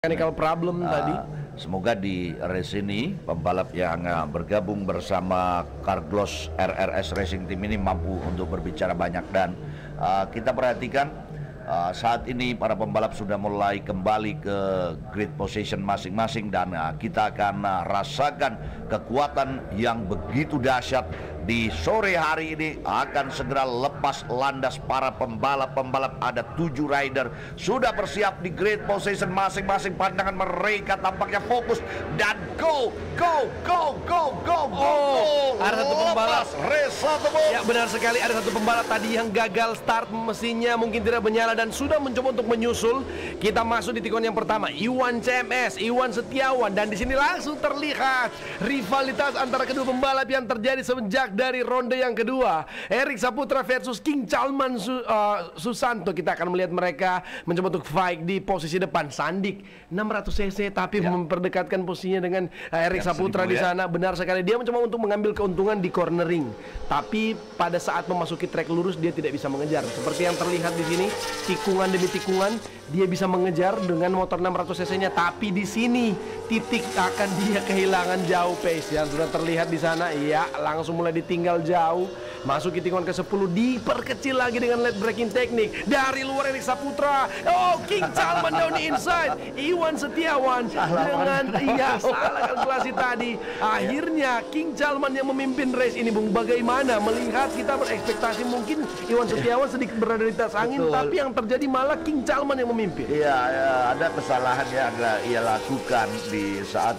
Mechanical problem tadi. Semoga di race ini pembalap yang bergabung bersama Carglass RRS Racing Team ini mampu untuk berbicara banyak dan kita perhatikan saat ini para pembalap sudah mulai kembali ke grid position masing-masing dan kita akan rasakan kekuatan yang begitu dahsyat di sore hari ini. Akan segera lepas landas para pembalap-pembalap. Ada 7 rider sudah bersiap di grid position masing-masing. Pandangan mereka tampaknya fokus dan go. Ada satu pembalap race satu. Ya, benar sekali, ada satu pembalap tadi yang gagal start, mesinnya mungkin tidak menyala dan sudah mencoba untuk menyusul. Kita masuk di tikungan yang pertama, Iwan CMS, Iwan Setiawan, dan di sini langsung terlihat rivalitas antara kedua pembalap yang terjadi semenjak dari ronde yang kedua. Erik Saputra versus King Chalman Susanto. Kita akan melihat mereka mencoba untuk fight di posisi depan. Sandik 600 cc tapi memperdekatkan posisinya dengan Erik Saputra di sana. Benar sekali, dia mencoba untuk mengambil keuntungan di cornering, tapi pada saat memasuki trek lurus dia tidak bisa mengejar. Seperti yang terlihat di sini, tikungan demi tikungan dia bisa mengejar dengan motor 600 cc-nya, tapi di sini titik akan dia kehilangan jauh pace yang sudah terlihat di sana. Iya, langsung mulai ditinggal jauh. Masuk ke tikungan ke-10, diperkecil lagi dengan late braking teknik dari luar Erik Saputra. Oh, King Chalman down the inside. Iwan Setiawan dengan salah kalkulasi tadi. Akhirnya King Chalman yang memimpin race ini, Bung. Bagaimana melihat, kita berekspektasi mungkin Iwan Setiawan sedikit berada di atas angin, tapi yang terjadi malah King Chalman yang memimpin. Iya, ada kesalahan yang ia lakukan di saat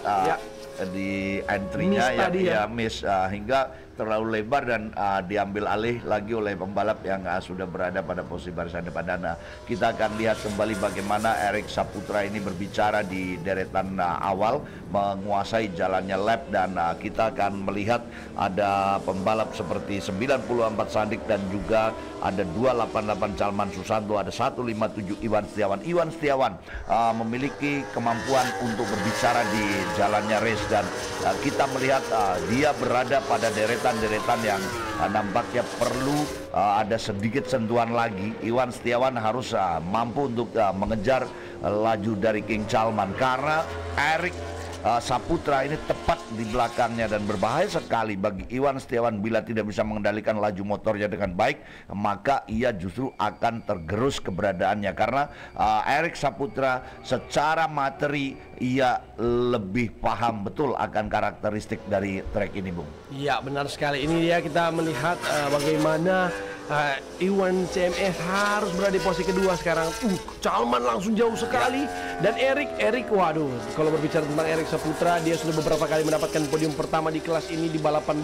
di entry-nya miss hingga terlalu lebar dan diambil alih lagi oleh pembalap yang sudah berada pada posisi barisan depan. Dan kita akan lihat kembali bagaimana Erik Saputra ini berbicara di deretan awal, menguasai jalannya lap, dan kita akan melihat ada pembalap seperti 94 Sandik dan juga ada 288 Chalman Susanto, ada 157 Iwan Setiawan. Iwan Setiawan memiliki kemampuan untuk berbicara di jalannya race dan kita melihat dia berada pada deretan yang nampaknya perlu ada sedikit sentuhan lagi. Iwan Setiawan harus mampu untuk mengejar laju dari King Chalman karena Erik Saputra ini tepat di belakangnya dan berbahaya sekali bagi Iwan Setiawan. Bila tidak bisa mengendalikan laju motornya dengan baik, maka ia justru akan tergerus keberadaannya karena Erik Saputra secara materi ia lebih paham betul akan karakteristik dari trek ini, Bung. Iya, benar sekali. Ini dia kita melihat bagaimana Iwan CMS harus berada di posisi kedua sekarang. Chalman langsung jauh sekali. Dan Erik, waduh, kalau berbicara tentang Erik Saputra, dia sudah beberapa kali mendapatkan podium pertama di kelas ini di balapan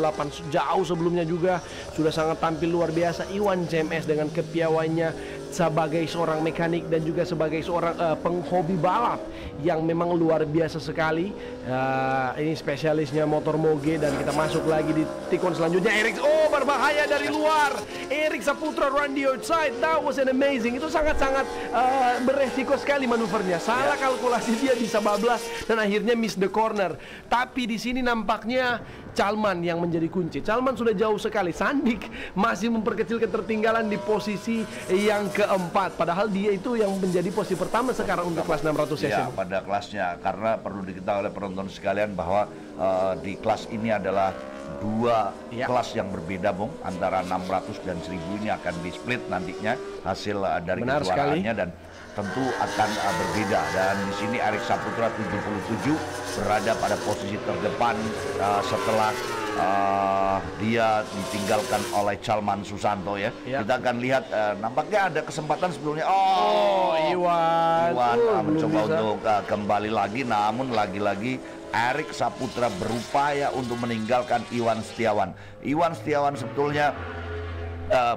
jauh sebelumnya juga sudah sangat tampil luar biasa. Iwan CMS dengan kepiawaiannya sebagai seorang mekanik dan juga sebagai seorang penghobi balap yang memang luar biasa sekali. Ini spesialisnya motor moge dan kita masuk lagi di tikungan selanjutnya. Erik, berbahaya dari luar. Erik Saputra run the outside. That was an amazing. Itu sangat-sangat beresiko sekali manuvernya. Salah kalkulasi, dia bisa bablas dan akhirnya miss the corner. Tapi di sini nampaknya Chalman yang menjadi kunci. Chalman sudah jauh sekali. Sandik masih memperkecil ketertinggalan di posisi yang keempat. Padahal dia itu yang menjadi posisi pertama sekarang untuk kelas 600 cc. Ya, pada kelasnya. Karena perlu diketahui oleh penonton sekalian bahwa di kelas ini adalah dua kelas yang berbeda, Bung. Antara 600 dan 1000 ini akan di split nantinya hasil dari kejuaraannya dan tentu akan berbeda. Dan di sini Erik Saputra 77 berada pada posisi terdepan setelah dia ditinggalkan oleh Chalman Susanto ya. Kita akan lihat nampaknya ada kesempatan sebelumnya. Iwan mencoba untuk kembali lagi, namun lagi-lagi Erik Saputra berupaya untuk meninggalkan Iwan Setiawan. Iwan Setiawan sebetulnya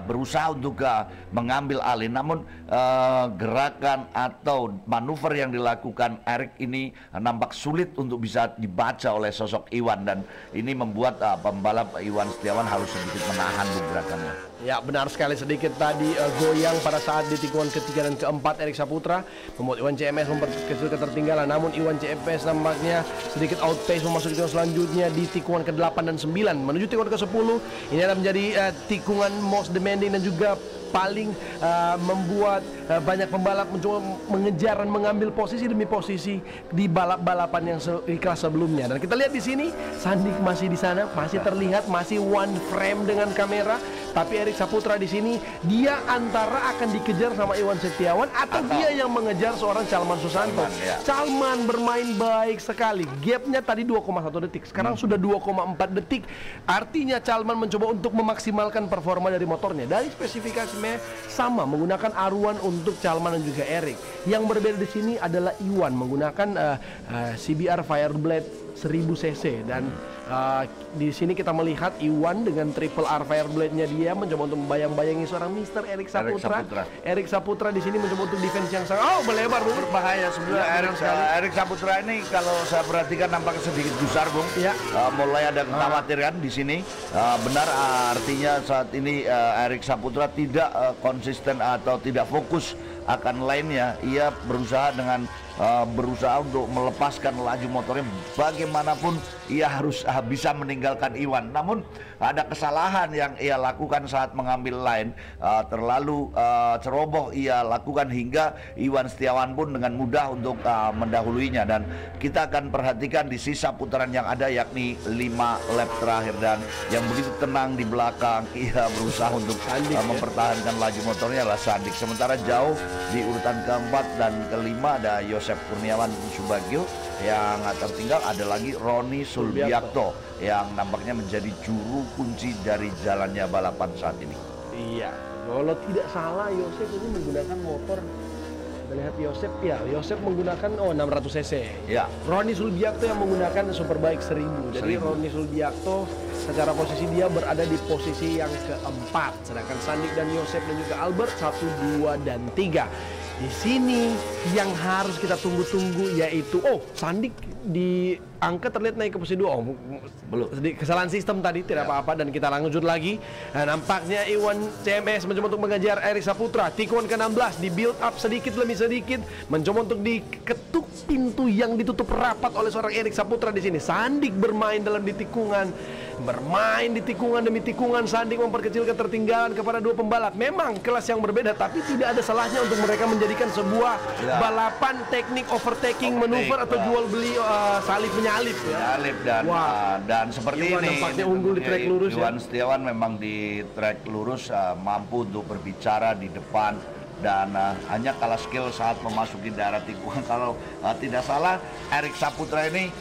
berusaha untuk mengambil alih, namun gerakan atau manuver yang dilakukan Erik ini nampak sulit untuk bisa dibaca oleh sosok Iwan dan ini membuat pembalap Iwan Setiawan harus sedikit menahan gerakannya. Ya, benar sekali, sedikit tadi goyang pada saat di tikungan ketiga dan keempat Erik Saputra membuat Iwan CMS memperkecil ketertinggalan. Namun Iwan CMS nampaknya sedikit outpace memasuki tikungan selanjutnya di tikungan ke-8 dan 9 menuju tikungan ke-10. Ini akan menjadi tikungan most demanding dan juga paling membuat banyak pembalap mencoba mengejar dan mengambil posisi demi posisi di balap-balapan yang di kelas sebelumnya. Dan kita lihat di sini Sandik masih di sana, masih terlihat, masih one frame dengan kamera. Tapi Erik Saputra di sini dia antara akan dikejar sama Iwan Setiawan atau dia yang mengejar seorang Calman Susanto. Calman bermain baik sekali. Gapnya tadi 2,1 detik, sekarang sudah 2,4 detik. Artinya Calman mencoba untuk memaksimalkan performa dari motornya. Dari spesifikasinya sama, menggunakan R1 untuk Calman dan juga Erik. Yang berbeda di sini adalah Iwan menggunakan CBR Fireblade 1000 cc dan di sini kita melihat Iwan dengan triple R Fireblade-nya dia mencoba untuk membayang-bayangi seorang Mister Erik Saputra. Erik Saputra di sini mencoba untuk defense yang sangat melebar, Bung. Berbahaya sebenarnya. Erik Saputra ini kalau saya perhatikan nampaknya sedikit gusar, Bung. Mulai ada kekhawatiran di sini. Benar, artinya saat ini Erik Saputra tidak konsisten atau tidak fokus akan lainnya. Ia berusaha untuk melepaskan laju motornya. Bagaimanapun ia harus bisa meninggalkan Iwan. Namun ada kesalahan yang ia lakukan saat mengambil line, terlalu ceroboh ia lakukan hingga Iwan Setiawan pun dengan mudah untuk mendahuluinya. Dan kita akan perhatikan di sisa putaran yang ada, yakni 5 lap terakhir, dan yang begitu tenang di belakang ia berusaha untuk mempertahankan laju motornya adalah Sandik. Sementara jauh di urutan keempat dan kelima ada Yosep Kurniawan Subagio. Yang tertinggal ada lagi Roni Sulbiakto yang nampaknya menjadi juru kunci dari jalannya balapan saat ini. Iya, kalau tidak salah Yosep ini menggunakan motor. Kita lihat Yosep, Yosep menggunakan 600 cc. Ya. Roni Sulbiakto yang menggunakan Superbike 1000. Jadi Roni Sulbiakto secara posisi dia berada di posisi yang keempat, sedangkan Sandik dan Yosep dan juga Albert 1, 2, dan 3. Di sini yang harus kita tunggu-tunggu yaitu Sandik di angka terlihat naik ke posisi 2. Belum. Kesalahan sistem tadi tidak apa-apa dan kita lanjut lagi. Nah, nampaknya Iwan CMS mencoba untuk mengejar Erik Saputra. Tikungan ke-16 di build up sedikit demi sedikit, mencoba untuk diketuk pintu yang ditutup rapat oleh seorang Erik Saputra di sini. Sandik bermain demi tikungan. Sandik memperkecil ketertinggalan kepada dua pembalap. Memang kelas yang berbeda, tapi tidak ada salahnya untuk mereka menjadikan sebuah balapan teknik overtaking manuver atau jual beli salib menyalip dan seperti Iwan ini nampaknya unggul di trek lurus. Iwan Setiawan memang di trek lurus mampu untuk berbicara di depan dan hanya kalah skill saat memasuki daerah tikungan. Kalau tidak salah Erik Saputra ini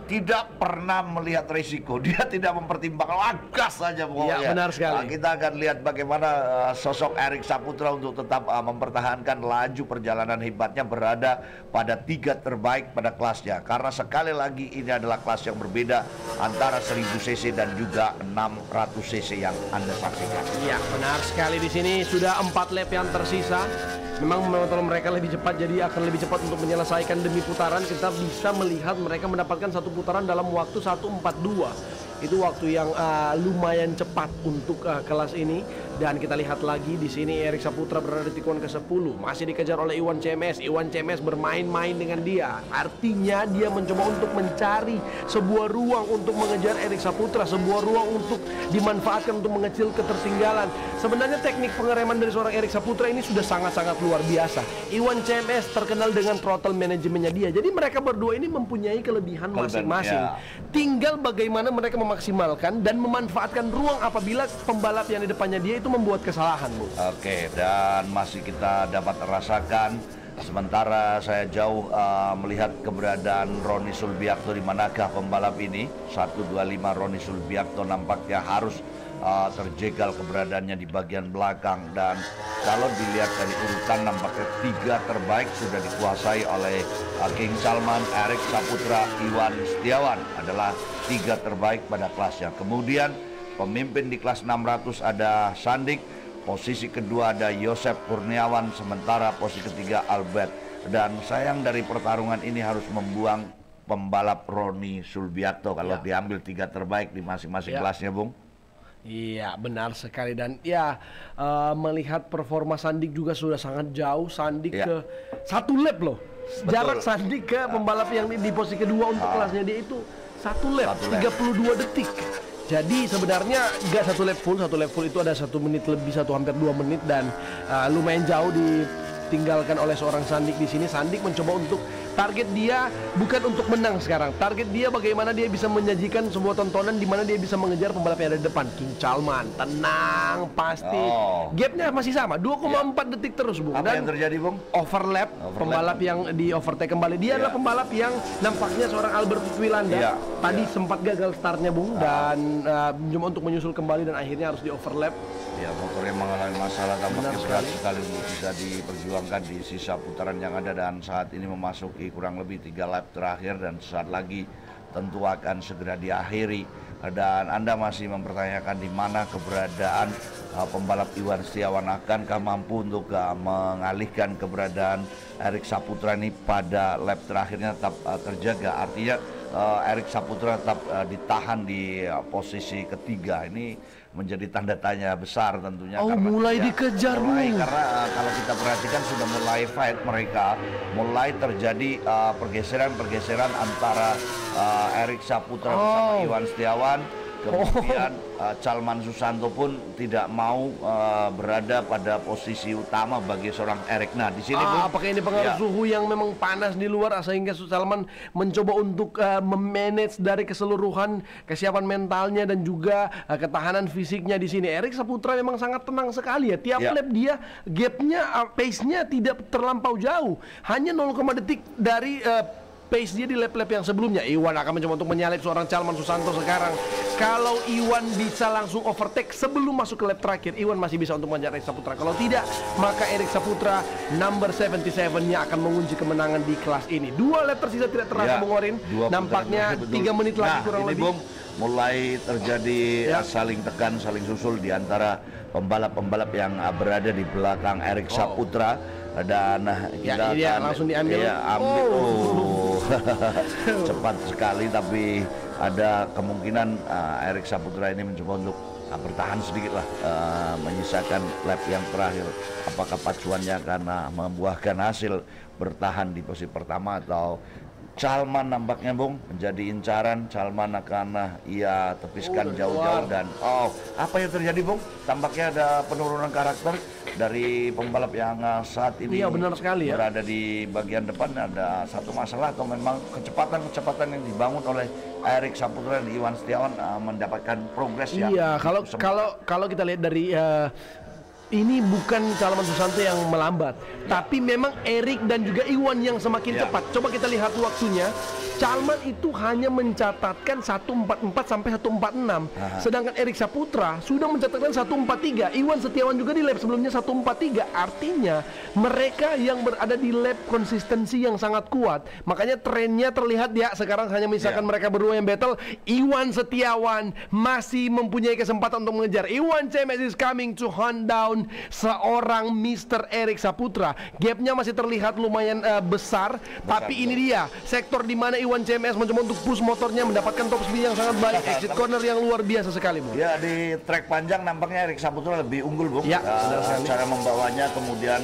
tidak pernah melihat risiko, dia tidak mempertimbangkan, gas saja pokoknya. Ya, benar sekali. Kita akan lihat bagaimana sosok Erik Saputra untuk tetap mempertahankan laju perjalanan hebatnya berada pada 3 terbaik pada kelasnya. Karena sekali lagi ini adalah kelas yang berbeda antara 1000 cc dan juga 600 cc yang Anda saksikan. Iya, benar sekali. Di sini sudah 4 lap yang tersisa. Memang motor mereka lebih cepat, jadi akan lebih cepat untuk menyelesaikan demi putaran. Kita bisa melihat mereka mendapatkan satu putaran dalam waktu 1:42. Itu waktu yang lumayan cepat untuk kelas ini. Dan kita lihat lagi di sini Erik Saputra berada di tikungan ke-10, masih dikejar oleh Iwan CMS. Iwan CMS bermain-main dengan dia. Artinya dia mencoba untuk mencari sebuah ruang untuk mengejar Erik Saputra, sebuah ruang untuk dimanfaatkan untuk mengecil ketertinggalan. Sebenarnya teknik pengereman dari seorang Erik Saputra ini sudah sangat-sangat luar biasa. Iwan CMS terkenal dengan throttle manajemennya dia. Jadi mereka berdua ini mempunyai kelebihan masing-masing. Tinggal bagaimana mereka memaksimalkan dan memanfaatkan ruang apabila pembalap yang di depannya dia itu membuat kesalahan, Bu. Oke, dan masih kita dapat rasakan sementara saya jauh melihat keberadaan Roni Sulbiakto. Di manakah pembalap ini 125 Roni Sulbiakto nampaknya harus terjegal keberadaannya di bagian belakang. Dan kalau dilihat dari urutan nampaknya 3 terbaik sudah dikuasai oleh King Salman, Erik Saputra, Iwan Setiawan adalah 3 terbaik pada kelasnya. Kemudian pemimpin di kelas 600 ada Sandik, posisi kedua ada Yosep Kurniawan, sementara posisi ketiga Albert. Dan sayang dari pertarungan ini harus membuang pembalap Roni Sulbiakto kalau diambil 3 terbaik di masing-masing kelasnya, Bung. Iya, benar sekali. Dan melihat performa Sandik juga sudah sangat jauh. Sandik ke 1 lap loh. Jarak Sandik ke pembalap yang di posisi kedua untuk kelasnya dia itu 1 lap, 32 detik. Jadi sebenarnya nggak satu lap full itu ada 1 menit lebih, hampir 2 menit, dan lumayan jauh ditinggalkan oleh seorang Sandik di sini. Sandik mencoba untuk target dia bukan untuk menang sekarang. Target dia bagaimana dia bisa menyajikan sebuah tontonan di mana dia bisa mengejar pembalap yang ada di depan. King Chalman tenang pasti. Gapnya masih sama 2,4 detik terus, Bung. Apa Dan yang terjadi, Bung? Overlap. Pembalap yang di overtake kembali. Dia adalah pembalap yang nampaknya seorang Albert Twilanda. Tadi sempat gagal startnya, Bung, dan cuma untuk menyusul kembali dan akhirnya harus di overlap. Ya, motornya mengalami masalah, tampaknya berat sekali untuk bisa diperjuangkan di sisa putaran yang ada, dan saat ini memasuki kurang lebih 3 lap terakhir dan sesaat lagi tentu akan segera diakhiri. Dan Anda masih mempertanyakan di mana keberadaan pembalap Iwan Setiawan, akankah mampu untuk mengalihkan keberadaan Erik Saputra ini pada lap terakhirnya tetap terjaga. Artinya Erik Saputra tetap ditahan di posisi ketiga. Ini menjadi tanda tanya besar tentunya. Karena mulai dikejar, karena kalau kita perhatikan sudah mulai fight mereka, mulai terjadi pergeseran antara Erik Saputra bersama Iwan Setiawan. Kemudian Chalman Susanto pun tidak mau berada pada posisi utama bagi seorang Erik. Nah, di sini apakah ini pengaruh suhu yang memang panas di luar sehingga Chalman mencoba untuk memanage dari keseluruhan kesiapan mentalnya dan juga ketahanan fisiknya di sini. Erik Saputra memang sangat tenang sekali ya. Tiap lap dia gapnya, pace-nya tidak terlampau jauh. Hanya 0, detik dari pace dia di lap-lap yang sebelumnya. Iwan akan mencoba untuk menyalip seorang Chalman Susanto sekarang. Kalau Iwan bisa langsung overtake sebelum masuk ke lap terakhir, Iwan masih bisa untuk mengejar Erik Saputra. Kalau tidak, maka Erik Saputra number 77-nya akan mengunci kemenangan di kelas ini. 2 lap tersisa tidak terasa, Bung Orin. Nampaknya 3 menit lagi kurang lebih. Bung, mulai terjadi saling tekan, saling susul di antara pembalap-pembalap yang berada di belakang Erik Saputra. Dan kita langsung diambil. Cepat sekali, tapi ada kemungkinan Erik Saputra ini mencoba untuk bertahan sedikit lah, menyisakan lap yang terakhir. Apakah pacuannya karena membuahkan hasil bertahan di posisi pertama, atau Chalman nampaknya, Bung, menjadi incaran. Chalman akan ia tepiskan jauh-jauh. Dan apa yang terjadi, Bung? Tampaknya ada penurunan karakter dari pembalap yang saat ini benar sekali, berada di bagian depan. Ada satu masalah, atau memang kecepatan yang dibangun oleh Erik Saputra dan Iwan Setiawan mendapatkan progres yang kalau kita lihat dari ini bukan Chalman Susanto yang melambat, tapi memang Erik dan juga Iwan yang semakin cepat. Coba kita lihat waktunya. Chalman itu hanya mencatatkan 144 sampai 146. Sedangkan Erik Saputra sudah mencatatkan 143. Iwan Setiawan juga di lap sebelumnya 143. Artinya mereka yang berada di lap konsistensi yang sangat kuat. Makanya trennya terlihat sekarang hanya misalkan mereka berdua yang battle. Iwan Setiawan masih mempunyai kesempatan untuk mengejar. Iwan CMS is coming to hunt down seorang Mr. Erik Saputra. Gapnya masih terlihat lumayan besar, tapi ini dia sektor di mana Iwan CMS mencoba untuk push motornya, mendapatkan top speed yang sangat baik, exit corner yang luar biasa sekali, Bung. Ya, di trek panjang nampaknya Erik Saputra lebih unggul, Bung. Cara membawanya, kemudian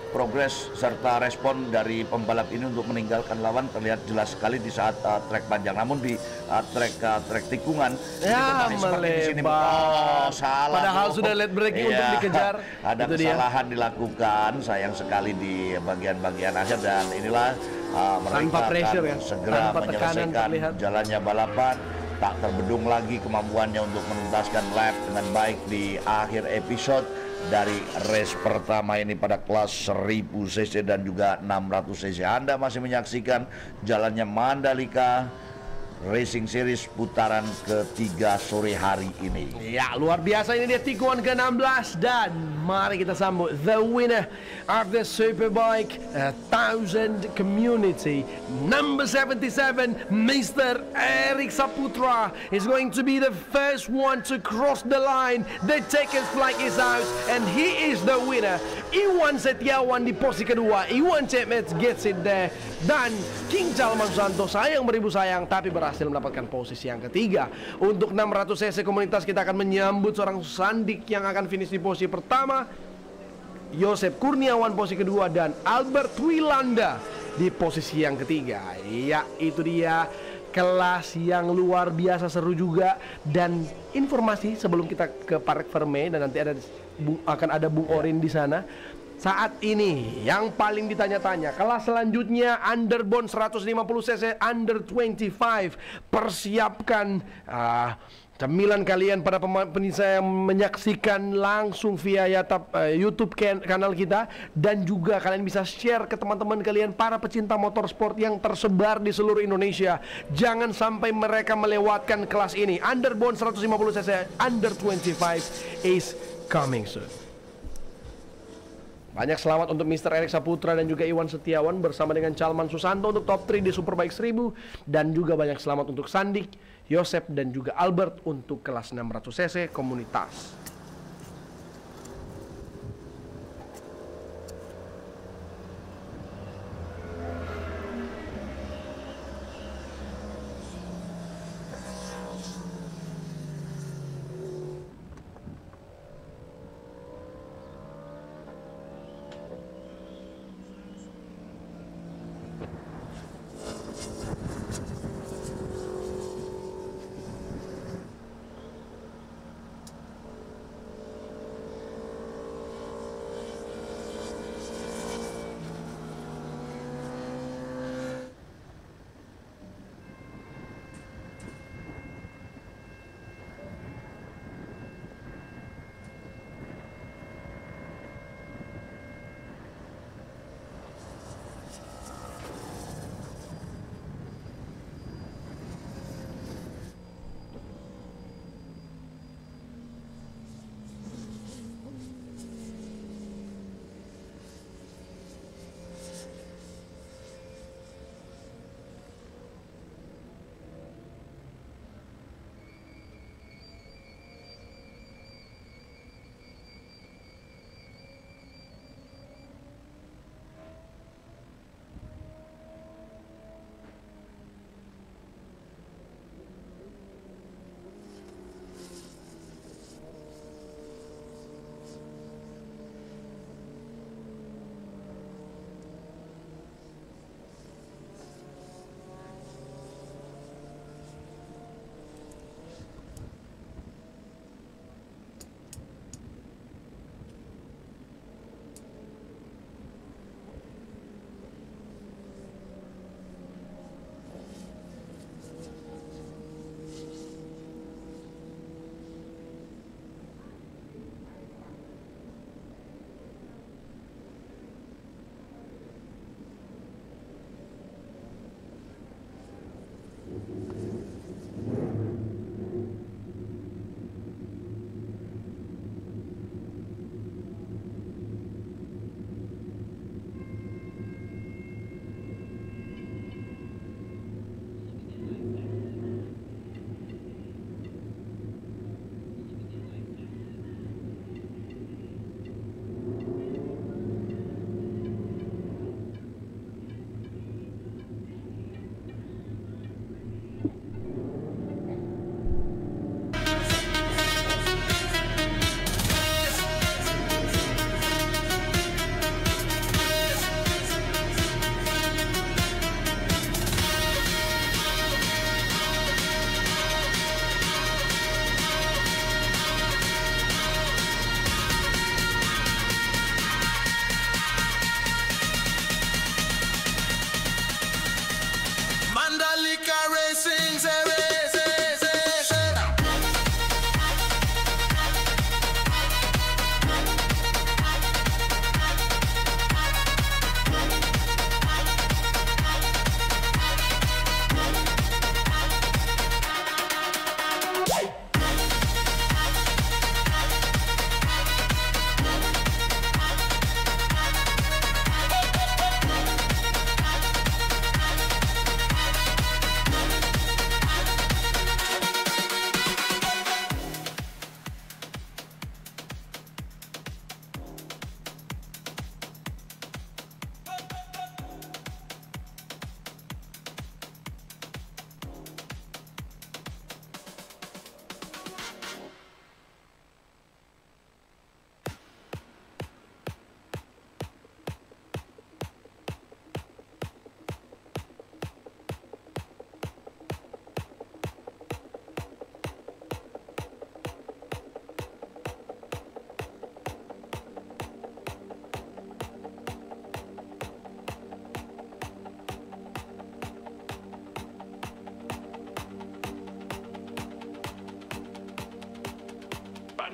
progres serta respon dari pembalap ini untuk meninggalkan lawan terlihat jelas sekali di saat trek panjang. Namun di trek tikungan salah. Padahal sudah late braking untuk dikejar. Ada kesalahan dilakukan, sayang sekali di bagian-bagian akhir, dan inilah mereka akan segera menyelesaikan jalannya balapan. Tak terbendung lagi kemampuannya untuk menuntaskan lap dengan baik di akhir episode dari race pertama ini pada kelas 1000 cc dan juga 600 cc. Anda masih menyaksikan jalannya Mandalika Racing Series putaran ketiga sore hari ini. Ya, luar biasa, ini dia tikungan ke-16, dan mari kita sambut the winner of the Superbike 1000 Community, number 77, Mr. Erik Saputra is going to be the first one to cross the line. The checkered flag is out and he is the winner. Iwan Setiawan di posisi kedua, Iwan CMS gets it there, dan King Chalman Susanto sayang beribu sayang tapi berhasil mendapatkan posisi yang ketiga. Untuk 600 cc komunitas kita akan menyambut seorang Sandik yang akan finish di posisi pertama, Yosep Kurniawan posisi kedua, dan Albert Twilanda di posisi yang ketiga. Ya, itu dia kelas yang luar biasa seru juga. Dan informasi sebelum kita ke Park Ferme dan nanti akan ada Bung Orin di sana. Saat ini yang paling ditanya-tanya kelas selanjutnya Underbone 150cc Under 25. Persiapkan cemilan kalian para pemirsa yang menyaksikan langsung via YouTube kanal kita. Dan juga kalian bisa share ke teman-teman kalian para pecinta motorsport yang tersebar di seluruh Indonesia. Jangan sampai mereka melewatkan kelas ini. Underbone 150cc Under 25 is coming soon. Banyak selamat untuk Mr. Erik Saputra dan juga Iwan Setiawan bersama dengan Calman Susanto untuk top 3 di Superbike 1000. Dan juga banyak selamat untuk Sandik, Yosep dan juga Albert untuk kelas 600cc komunitas.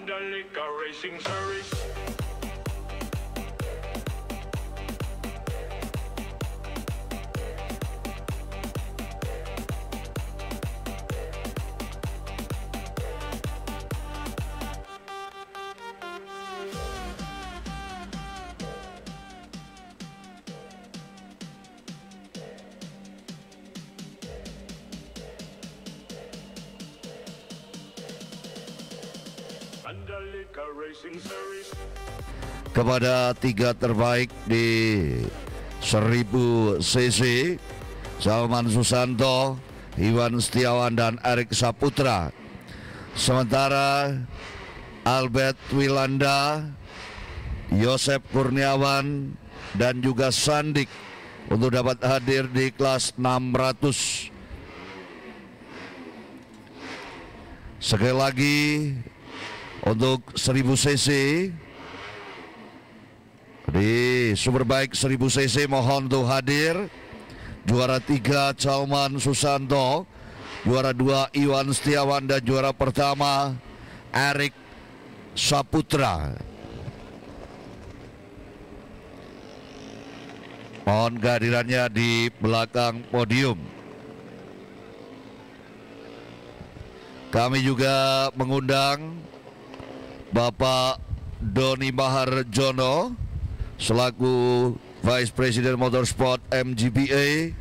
Mandalika Racing Series. Mandalika Racing Series. Kepada 3 terbaik di 1000 cc, Salman Susanto, Iwan Setiawan dan Erik Saputra. Sementara Albert Wilanda, Yosep Kurniawan dan juga Sandik untuk dapat hadir di kelas 600. Sekali lagi untuk 1000 cc di Superbike 1000 cc mohon untuk hadir. Juara 3 Salman Susanto, juara 2 Iwan Setiawan dan juara pertama Erik Saputra. Mohon kehadirannya di belakang podium. Kami juga mengundang Bapak Doni Maharjono selaku Vice President Motorsport MGPA,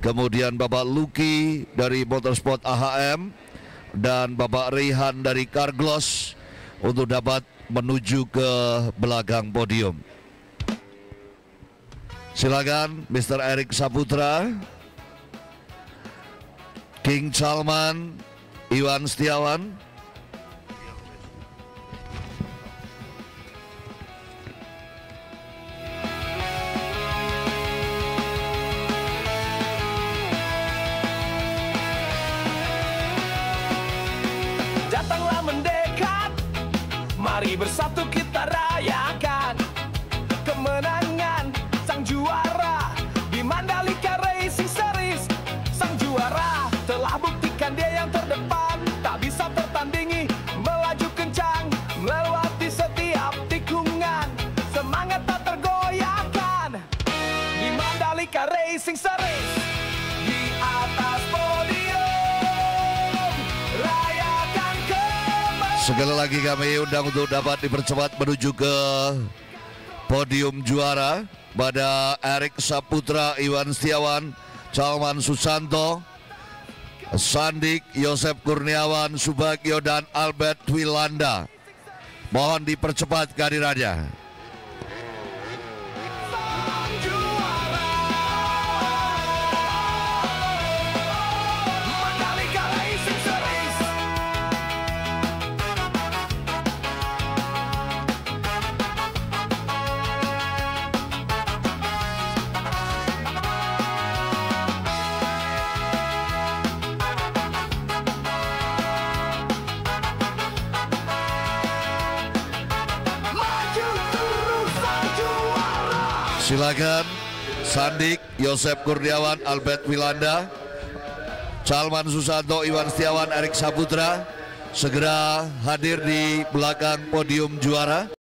kemudian Bapak Luki dari Motorsport AHM dan Bapak Rehan dari Carglass untuk dapat menuju ke belakang podium. Silakan Mr. Erik Saputra, King Salman, Iwan Setiawan. Datanglah mendekat, mari bersatu kita rayakan kemenangan sang juara di Mandalika Racing Series. Sang juara telah buktikan dia yang terdepan, tak bisa tertandingi, melaju kencang, melewati setiap tikungan, semangat tak tergoyahkan di Mandalika Racing Series. Di atas podium, rayakan kemenangan. Sekali lagi kami undang untuk dapat dipercepat menuju ke podium juara pada Erik Saputra, Iwan Setiawan, Salman Susanto, Sandik, Yosep Kurniawan, Subagio dan Albert Wilanda. Mohon dipercepat kehadirannya. Sang juara Mandalika Racing Series. Maju terus sang juara. Silakan Sandik, Yosep Kurniawan, Albert Wilanda, Salman Susanto, Iwan Setiawan, Erik Saputra segera hadir di belakang podium juara.